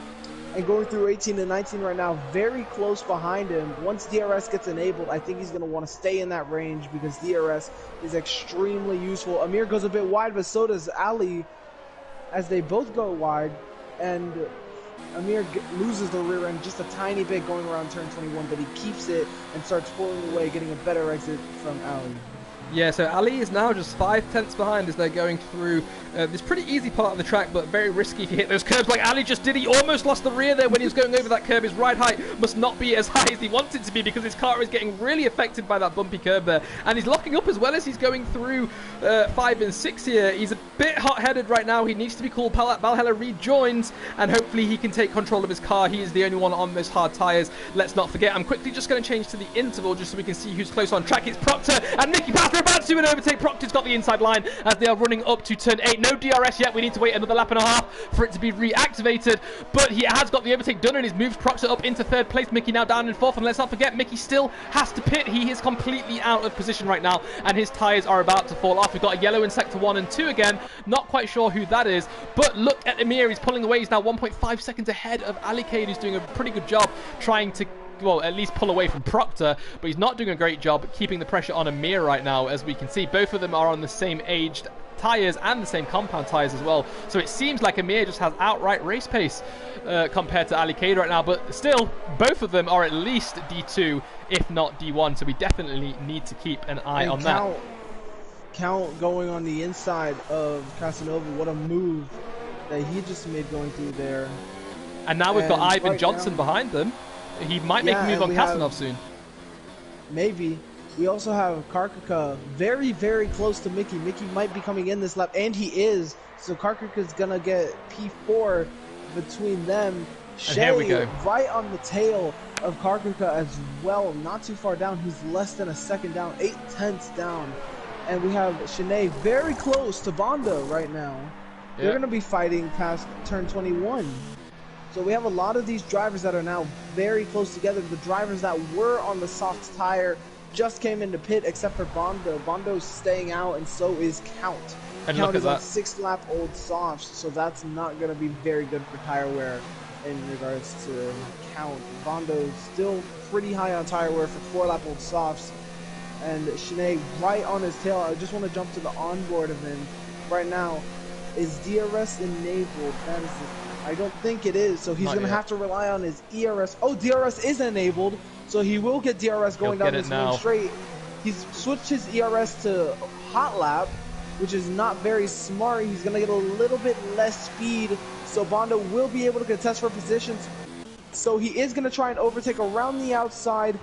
And going through 18 and 19 right now, very close behind him. Once DRS gets enabled, I think he's going to want to stay in that range because DRS is extremely useful. Amir goes a bit wide, but so does Ali as they both go wide. And Amir loses the rear end just a tiny bit going around turn 21, but he keeps it and starts pulling away, getting a better exit from Ali. Yeah, so Ali is now just 5 tenths behind as they're going through this pretty easy part of the track, but very risky if you hit those curbs like Ali just did. He almost lost the rear there when he was going over that curb. His ride height must not be as high as he wants it to be because his car is getting really affected by that bumpy curb there. And he's locking up as well as he's going through 5 and 6 here. He's a bit hot-headed right now. He needs to be cool. Valhalla rejoins, and hopefully he can take control of his car. He is the only one on those hard tyres. Let's not forget, I'm quickly just going to change to the interval just so we can see who's close on track. It's Proctor and Mickey Pastor about to do an overtake. Proctor's got the inside line as they are running up to turn 8. No DRS yet. We need to wait another lap and a half for it to be reactivated, but he has got the overtake done and he's moved Proctor up into 3rd place. Mickey now down in 4th, and let's not forget Mickey still has to pit. He is completely out of position right now and his tyres are about to fall off. We've got a yellow in sector 1 and 2 again. Not quite sure who that is, but look at Amir. He's pulling away. He's now 1.5 seconds ahead of Ali Cade, who's doing a pretty good job trying to, well, at least pull away from Proctor, but he's not doing a great job keeping the pressure on Amir right now. As we can see, both of them are on the same aged tyres and the same compound tyres as well, so it seems like Amir just has outright race pace compared to Ali Cade right now, but still both of them are at least D2 if not D1, so we definitely need to keep an eye on that. Count going on the inside of Casanova. What a move that he just made going through there. And now we've got Ivan Johnson behind them. He might make a move on Casanova soon. Maybe. We also have Karkaka very, very close to Mickey. Mickey might be coming in this lap, and he is. So Karkaka's going to get P4 between them. Here we go. Right on the tail of Karkaka as well. Not too far down. He's less than a second down. 8 tenths down. And we have Shanae very close to Bondo right now. Yep. They're going to be fighting past turn 21. So we have a lot of these drivers that are now very close together. The drivers that were on the soft tire just came into pit except for Bondo. Bondo's staying out, and so is Count. And Count is on 6 lap old softs, so that's not going to be very good for tire wear in regards to Count. Bondo's still pretty high on tire wear for 4 lap old softs. And Shanae right on his tail. I just want to jump to the onboard of him right now. Is DRS enabled? That is I don't think it is, so he's going to have to rely on his ERS. Oh, DRS is enabled, so he will get DRS going down this one straight. He's switched his ERS to hot lap, which is not very smart. He's going to get a little bit less speed, so Bondo will be able to contest for positions. So he is going to try and overtake around the outside.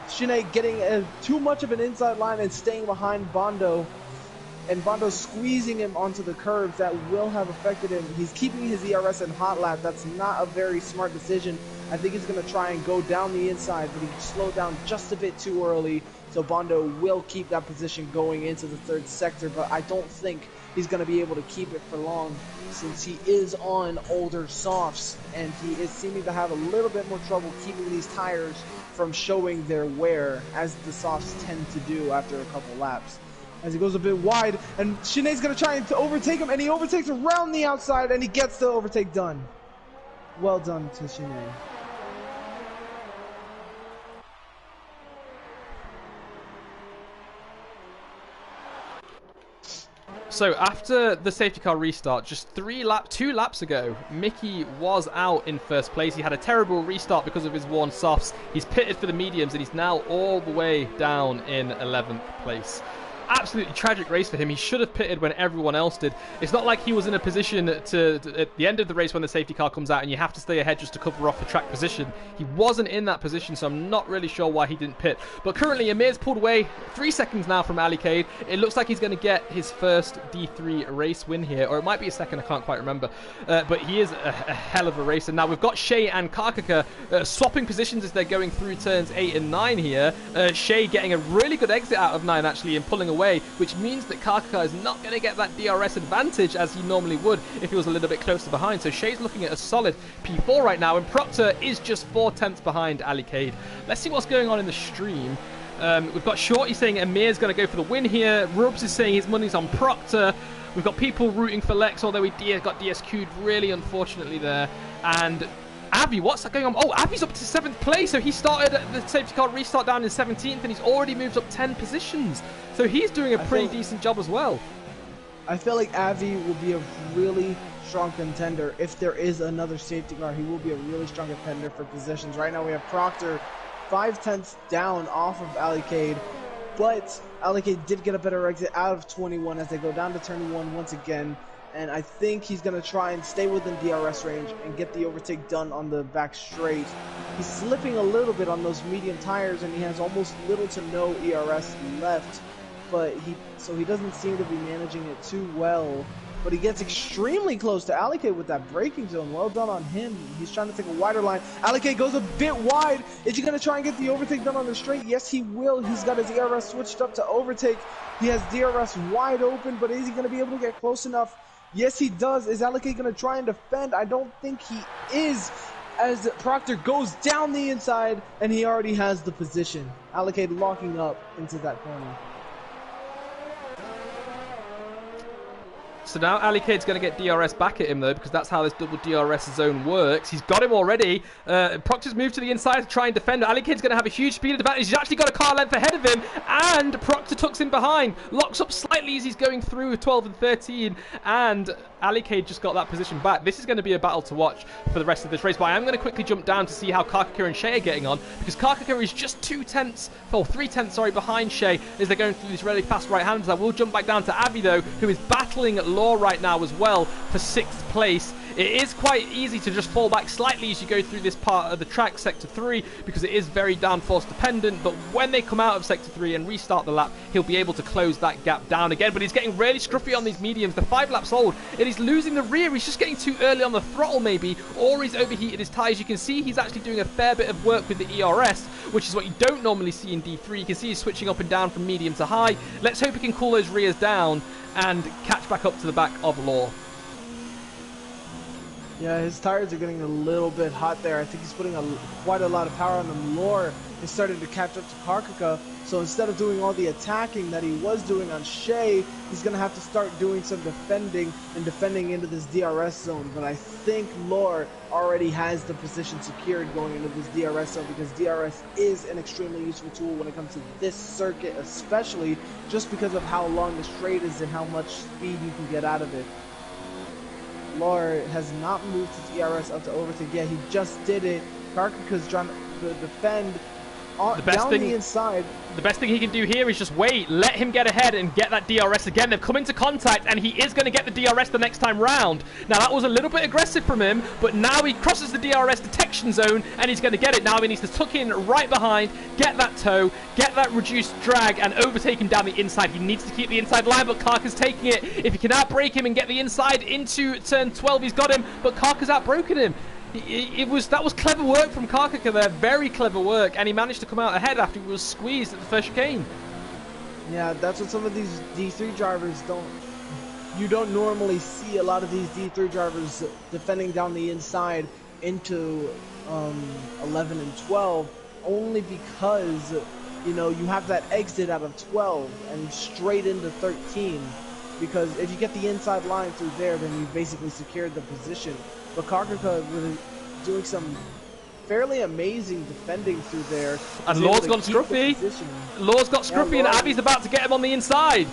Shanae getting too much of an inside line and staying behind Bondo. And Bondo squeezing him onto the curves that will have affected him. He's keeping his ERS in hot lap. That's not a very smart decision. I think he's going to try and go down the inside, but he slowed down just a bit too early. So Bondo will keep that position going into the 3rd sector, but I don't think he's going to be able to keep it for long. since he is on older softs, and he is seeming to have a little bit more trouble keeping these tires from showing their wear, as the softs tend to do after a couple laps. As he goes a bit wide, and Sinead's going to try and overtake him, and he overtakes around the outside, and he gets the overtake done. Well done to Sinead. So after the safety car restart, just 2 laps ago, Mickey was out in first place. He had a terrible restart because of his worn softs. He's pitted for the mediums, and he's now all the way down in 11th place. Absolutely tragic race for him. He should have pitted when everyone else did. It's not like he was in a position to at the end of the race when the safety car comes out and you have to stay ahead just to cover off the track position. He wasn't in that position, so I'm not really sure why he didn't pit. But currently, Amir's pulled away 3 seconds now from Ali Cade. It looks like he's going to get his first D3 race win here, or it might be a second, I can't quite remember. But he is a hell of a racer. Now, we've got Shea and Karkaka swapping positions as they're going through turns 8 and 9 here. Shea getting a really good exit out of 9, actually, and pulling away, which means that Karkaka is not going to get that DRS advantage as he normally would if he was a little bit closer behind. So Shea's looking at a solid P4 right now, and Proctor is just 4 tenths behind Ali Cade. Let's see what's going on in the stream. We've got Shorty saying Amir's going to go for the win here. Rubs is saying his money's on Proctor. We've got people rooting for Lex, although he got DSQ'd really unfortunately there. And Avi, what's going on? Oh, Avi's up to 7th place, so he started the safety car restart down in 17th, and he's already moved up 10 positions. So he's doing a pretty decent job as well. I feel like Avi will be a really strong contender. If there is another safety car, he will be a really strong contender for positions. Right now we have Proctor 5 tenths down off of Ali Cade, but Ali Cade did get a better exit out of 21 as they go down to turn 1 once again. And I think he's going to try and stay within DRS range and get the overtake done on the back straight. He's slipping a little bit on those medium tires, and he has almost little to no ERS left. But he doesn't seem to be managing it too well. But he gets extremely close to Ali Cade with that braking zone. Well done on him. He's trying to take a wider line. Ali Cade goes a bit wide. Is he going to try and get the overtake done on the straight? Yes, he will. He's got his ERS switched up to overtake. He has DRS wide open, but is he going to be able to get close enough? Yes, he does. Is Ali Cade going to try and defend? I don't think he is, as Proctor goes down the inside, and he already has the position. Ali Cade locking up into that corner. So now Ali Cade's going to get DRS back at him, though, because that's how this double DRS zone works. He's got him already. Proctor's moved to the inside to try and defend. Ali Cade's going to have a huge speed advantage. He's actually got a car length ahead of him, and Proctor tucks in behind. Locks up slightly as he's going through 12 and 13, and Ali Cade just got that position back. This is going to be a battle to watch for the rest of this race, but I am going to quickly jump down to see how Karkaka and Shea are getting on, because Karkaka is just 3 tenths, behind Shea as they're going through these really fast right-handers. I will jump back down to Avi, though, who is battling at Law right now as well for 6th place. It is quite easy to just fall back slightly as you go through this part of the track, Sector 3, because it is very downforce dependent, but when they come out of Sector 3 and restart the lap, he'll be able to close that gap down again. But he's getting really scruffy on these mediums. They're 5 laps old, and he's losing the rear. He's just getting too early on the throttle maybe, or he's overheated his tyres. You can see he's actually doing a fair bit of work with the ERS, which is what you don't normally see in D3. You can see he's switching up and down from medium to high. Let's hope he can cool those rears down and catch back up to the back of Law. Yeah, his tires are getting a little bit hot there. I think he's putting quite a lot of power on them. Lore is starting to catch up to Karkaka, so instead of doing all the attacking that he was doing on Shea, he's going to have to start doing some defending and defending into this DRS zone. But I think Lore already has the position secured going into this DRS zone, because DRS is an extremely useful tool when it comes to this circuit, especially just because of how long the straight is and how much speed you can get out of it. Lore has not moved his ERS up to overtake. Yeah, he just did it. Karkaka's trying to defend down the inside. The best thing he can do here is just wait, let him get ahead and get that DRS again. They've come into contact, and he is going to get the DRS the next time round. Now, that was a little bit aggressive from him, but now he crosses the DRS detection zone, and he's going to get it. Now he needs to tuck in right behind, get that toe, get that reduced drag, and overtake him down the inside. He needs to keep the inside line, but Karkaka's taking it. If he can outbrake him and get the inside into turn 12, he's got him, but Karkaka's outbroken him. That was clever work from Karkaka there, very clever work, and he managed to come out ahead after he was squeezed at the first chicane. Yeah, that's what some of these D3 drivers you don't normally see a lot of these D3 drivers defending down the inside into 11 and 12, only because, you know, you have that exit out of 12 and straight into 13. Because if you get the inside line through there, then you've basically secured the position. But Karkaka was doing some fairly amazing defending through there. And Law's gone scruffy. Law's got scruffy, and Abby's about to get him on the inside.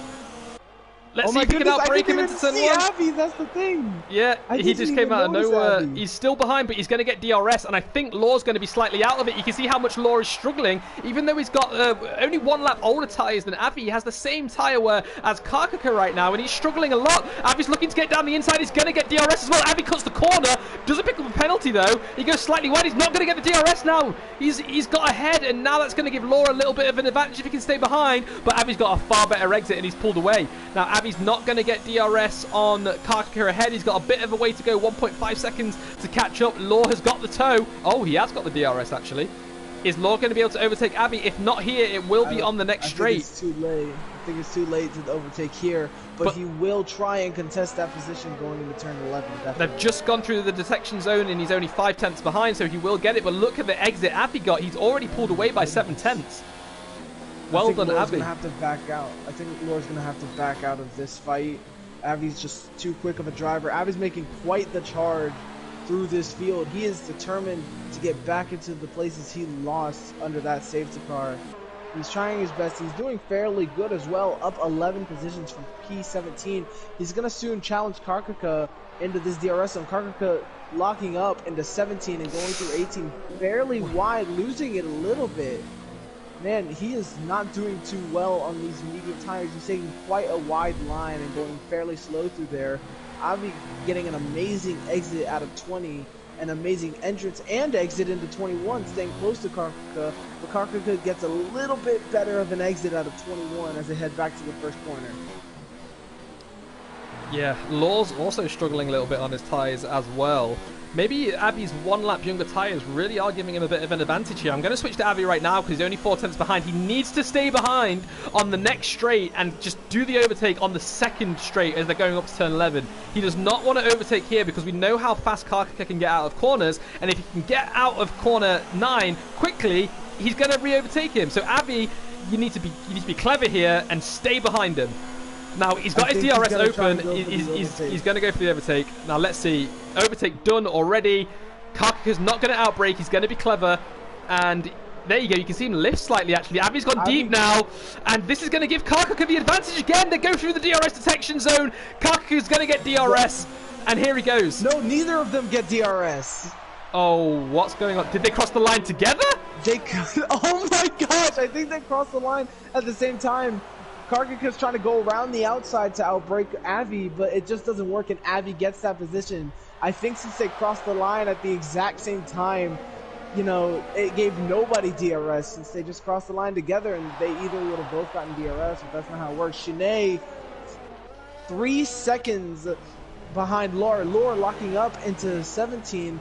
Let's see if he can outbreak him into turn 1. Abby, that's the thing. Yeah, he just came out of nowhere. He's still behind, but he's going to get DRS, and I think Law's going to be slightly out of it. You can see how much Law is struggling, even though he's got only 1 lap older tyres than Abby. He has the same tyre wear as Karkaka right now, and he's struggling a lot. Abby's looking to get down the inside. He's going to get DRS as well. Abby cuts the corner, doesn't pick up a penalty though. He goes slightly wide. He's not going to get the DRS now. He's got ahead, and now that's going to give Law a little bit of an advantage if he can stay behind. But Abby's got a far better exit, and he's pulled away. Now Abby's not going to get DRS on Karkaka ahead. He's got a bit of a way to go, 1.5 seconds to catch up. Law has got the toe. Oh, he has got the DRS actually. Is Law going to be able to overtake Abby? If not here, it will be on the next straight. It's too late. I think it's too late to overtake here, but he will try and contest that position going into turn 11. Definitely. They've just gone through the detection zone, and he's only 5 tenths behind, so he will get it. But look at the exit Abby got. He's already pulled away by 7 tenths. Well done, Abby. Gonna have to back out. I think Laura's going to have to back out of this fight. Abby's just too quick of a driver. Abby's making quite the charge through this field. He is determined to get back into the places he lost under that safety car. He's trying his best. He's doing fairly good as well, up 11 positions from P17. He's going to soon challenge Karkaka into this DRS zone. Karkaka locking up into 17 and going through 18 fairly wide, losing it a little bit. Man, he is not doing too well on these medium tires. He's taking quite a wide line and going fairly slow through there. Abby getting an amazing exit out of 20, an amazing entrance and exit into 21, staying close to Karkaka. But Karkaka gets a little bit better of an exit out of 21 as they head back to the first corner. Yeah, Law's also struggling a little bit on his tyres as well. Maybe Abby's 1 lap younger tyres really are giving him a bit of an advantage here. I'm going to switch to Abby right now because he's only 4 tenths behind. He needs to stay behind on the next straight and just do the overtake on the second straight as they're going up to turn 11. He does not want to overtake here because we know how fast Karkaka can get out of corners, and if he can get out of corner 9 quickly, he's going to re-overtake him. So Abby, you need to be clever here and stay behind him. Now, he's got his DRS open. He's going to go for the overtake. Now, let's see. Overtake done already. Karkaka's not going to outbrake. He's going to be clever. And there you go. You can see him lift slightly, actually. Abby's gone deep now. And this is going to give Karkaka the advantage again. They go through the DRS detection zone. Karkaka's going to get DRS. And here he goes. No, neither of them get DRS. Oh, what's going on? Did they cross the line together? Oh, my gosh. I think they crossed the line at the same time. Karkaka's trying to go around the outside to outbreak Abby, but it just doesn't work, and Abby gets that position. I think since they crossed the line at the exact same time, you know, it gave nobody DRS since they just crossed the line together, and they either would have both gotten DRS, but that's not how it works. Shanae, 3 seconds behind Laura. Laura locking up into 17.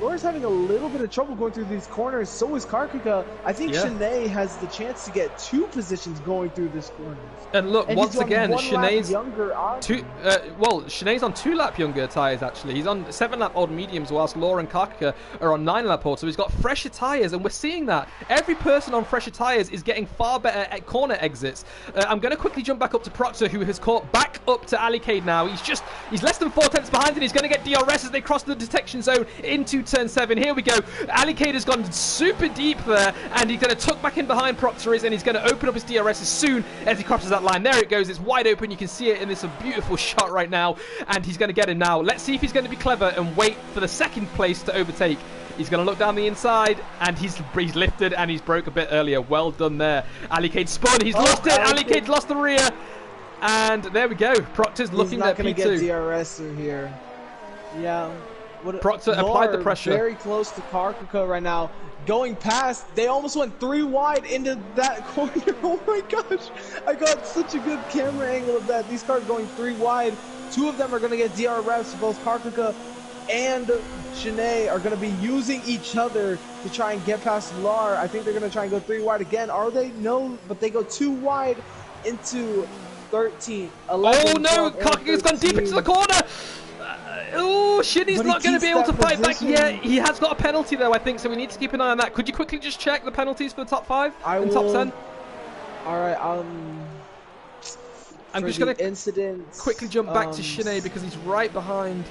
Laura's having a little bit of trouble going through these corners. So is Karkaka. I think Shanae has the chance to get 2 positions going through this corner. And look, once again, Shanae's Shanae's on 2 lap younger tyres actually. He's on 7 lap old mediums, whilst Laura and Karkaka are on 9 lap old. So he's got fresher tyres, and we're seeing that every person on fresher tyres is getting far better at corner exits. I'm going to quickly jump back up to Proctor, who has caught back up to Alicade now. He's less than 4 tenths behind, and he's going to get DRS as they cross the detection zone into turn 7. Here we go. Alicade has gone super deep there, and he's going to tuck back in behind Proctor and he's going to open up his DRS as soon as he crosses that line. There it goes. It's wide open. You can see it in this beautiful shot right now, and he's going to get him now. Let's see if he's going to be clever and wait for the second place to overtake. He's going to look down the inside, and he's lifted, and he's broke a bit earlier. Well done there. Alicade spun. He's lost it. Alicade's lost the rear, and there we go. Proctor's looking at P2. He's not going to get DRS through here. Yeah. Proctor applied the pressure. Very close to Karkaka right now. Going past, they almost went 3 wide into that corner. Oh my gosh. I got such a good camera angle of that. These cars going 3 wide. 2 of them are going to get DRS. Both Karkaka and Shanae are going to be using each other to try and get past Lar. I think they're going to try and go 3 wide again. Are they? No, but they go 2 wide into 13th, 11th. Oh no, Kaka's gone deep into the corner. Oh, Shinny's not going to be able to fight back. Yeah, he has got a penalty though, I think, so we need to keep an eye on that. Could you quickly just check the penalties for the top 5 and top 10? Alright, I'm just going to quickly jump back to Shinny because he's right behind.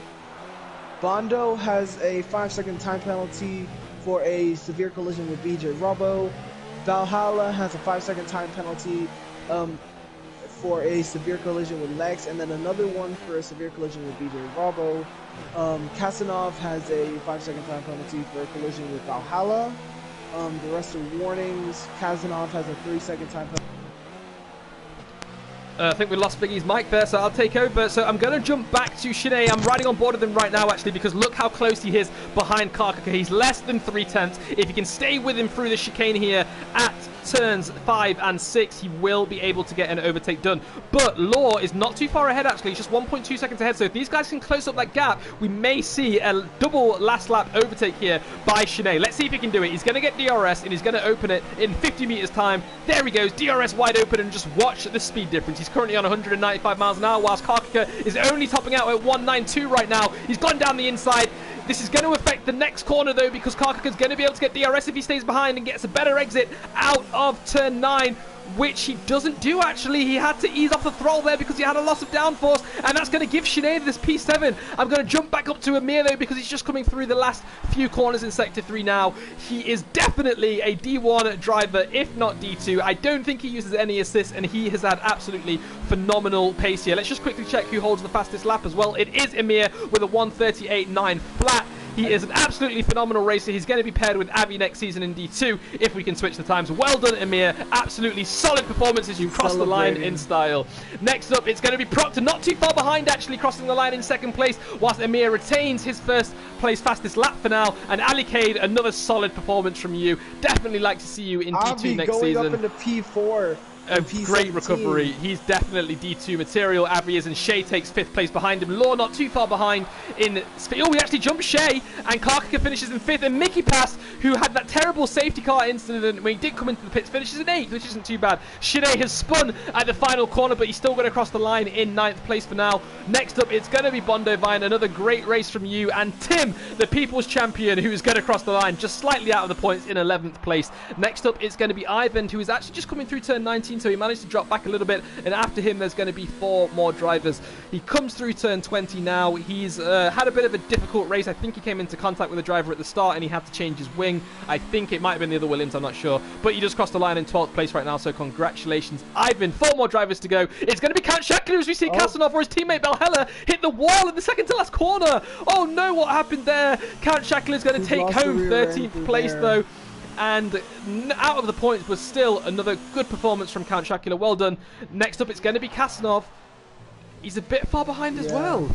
Bondo has a 5-second time penalty for a severe collision with BJ Robbo. Valhalla has a 5-second time penalty for a severe collision with Lex, and then another one for a severe collision with BJ Robbo. Kasanov has a 5-second time penalty for a collision with Valhalla. The rest are warnings. Kasanov has a 3-second time penalty. I think we lost Biggie's mic there, so I'll take over. So I'm going to jump back to Shinny. I'm riding on board with him right now, actually, because look how close he is behind Karkaka. He's less than 3/10. If he can stay with him through the chicane here at turns 5 and 6, he will be able to get an overtake done. But Law is not too far ahead, actually. He's just 1.2 seconds ahead. So if these guys can close up that gap, we may see a double last lap overtake here by Shinny. Let's see if he can do it. He's going to get DRS, and he's going to open it in 50 meters time. There he goes, DRS wide open, and just watch the speed difference. He's currently on 195 miles an hour, whilst Karkaka is only topping out at 192 right now. He's gone down the inside. This is going to affect the next corner, though, because Karkaka's going to be able to get DRS if he stays behind and gets a better exit out of turn 9, which he doesn't do, actually. He had to ease off the throttle there because he had a loss of downforce, and that's going to give Sinead this P7. I'm going to jump back up to Amir, though, because he's just coming through the last few corners in Sector 3 now. He is definitely a D1 driver, if not D2. I don't think he uses any assists, and he has had absolutely phenomenal pace here. Let's just quickly check who holds the fastest lap as well. It is Amir with a 1:38.9 flat. He is an absolutely phenomenal racer. He's going to be paired with Avi next season in D2 if we can switch the times. Well done, Amir. Absolutely solid performance as you cross the line in style. Next up, it's going to be Proctor, not too far behind, actually, crossing the line in second place, whilst Amir retains his first place fastest lap for now. And Ali Cade, another solid performance from you. Definitely like to see you in D2 next season. Going up into P4. A great recovery. He's definitely D2 material. Avi is, and Shea takes 5th place behind him. Law not too far behind in speed. Oh, we actually jumped Shea, and Karkaka finishes in 5th. And Mickey Pass, who had that terrible safety car incident when he did come into the pits, finishes in 8th, which isn't too bad. Shea has spun at the final corner, but he's still going to cross the line in 9th place for now. Next up, it's going to be Bondo Vine. Another great race from you. And Tim, the people's champion, who is going to cross the line just slightly out of the points in 11th place. Next up, it's going to be Ivan, who is actually just coming through turn 19. So he managed to drop back a little bit, and after him there's going to be 4 more drivers. He comes through turn 20 now. He's had a bit of a difficult race. I think he came into contact with a driver at the start and he had to change his wing. I think it might have been the other Williams, I'm not sure, but he just crossed the line in 12th place right now, so congratulations, Ivan. 4 more drivers to go. It's going to be Count Shackler as we see Kasanov or his teammate Valhalla hit the wall in the second to last corner. Oh no, what happened there? Count Shackler is going to take home 13th place though. And out of the points, but still another good performance from Count Shakula. Well done. Next up, it's going to be Kasanov. He's a bit far behind as well.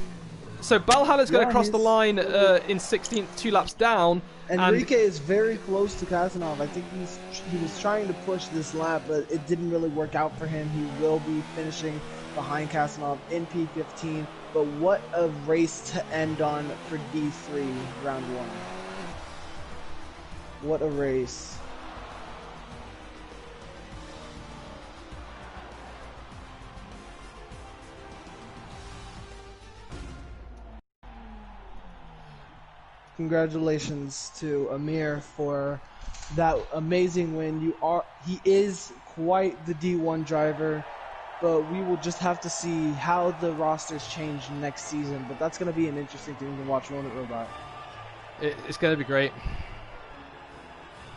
So Valhalla's going to cross the line in 16th, 2 laps down. Enrique is very close to Kasanov. I think he was trying to push this lap, but it didn't really work out for him. He will be finishing behind Kasanov in P15. But what a race to end on for D3 round 1. What a race. Congratulations to Amir for that amazing win. He is quite the D1 driver, but we will just have to see how the rosters change next season. But that's going to be an interesting thing to watch Ronit Robot. It's going to be great.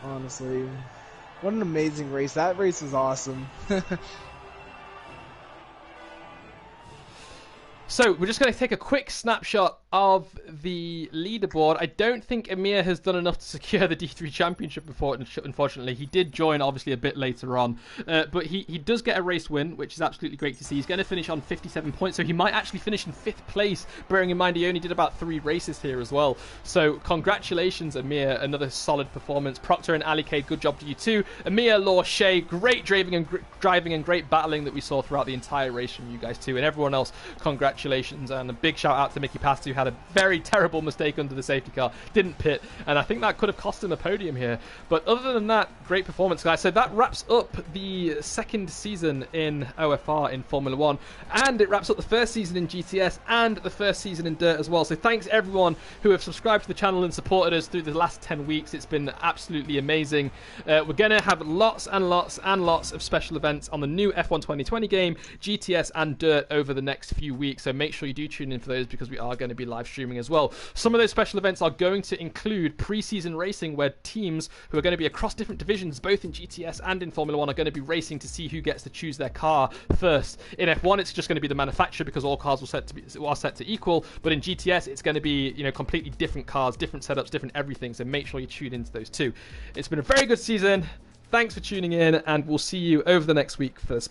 Honestly, what an amazing race. That race was awesome. So we're just going to take a quick snapshot of the leaderboard. I don't think Amir has done enough to secure the D3 championship before, unfortunately. He did join obviously a bit later on, but he does get a race win, which is absolutely great to see. He's going to finish on 57 points, so he might actually finish in 5th place, bearing in mind he only did about 3 races here as well. So congratulations, Amir. Another solid performance. Proctor and Ali Cade, good job to you too. Amir, Law, Shea, great driving and great battling that we saw throughout the entire race from you guys too. And everyone else, congratulations. And a big shout out to Mickey Past, who had had a very terrible mistake under the safety car, didn't pit, and I think that could have cost him a podium here. But other than that, great performance, guys. So that wraps up the second season in OFR in Formula 1, and it wraps up the first season in GTS and the first season in Dirt as well. So thanks everyone who have subscribed to the channel and supported us through the last 10 weeks. It's been absolutely amazing. We're going to have lots and lots and lots of special events on the new F1 2020 game, GTS and Dirt over the next few weeks. So make sure you do tune in for those, because we are going to be live streaming as well. Some of those special events are going to include pre-season racing, where teams who are going to be across different divisions, both in GTS and in Formula 1, are going to be racing to see who gets to choose their car first. In F1, it's just going to be the manufacturer, because all cars are set to equal. But in GTS, it's going to be, you know, completely different cars, different setups, different everything. So make sure you tune into those too. It's been a very good season. Thanks for tuning in, and we'll see you over the next week for the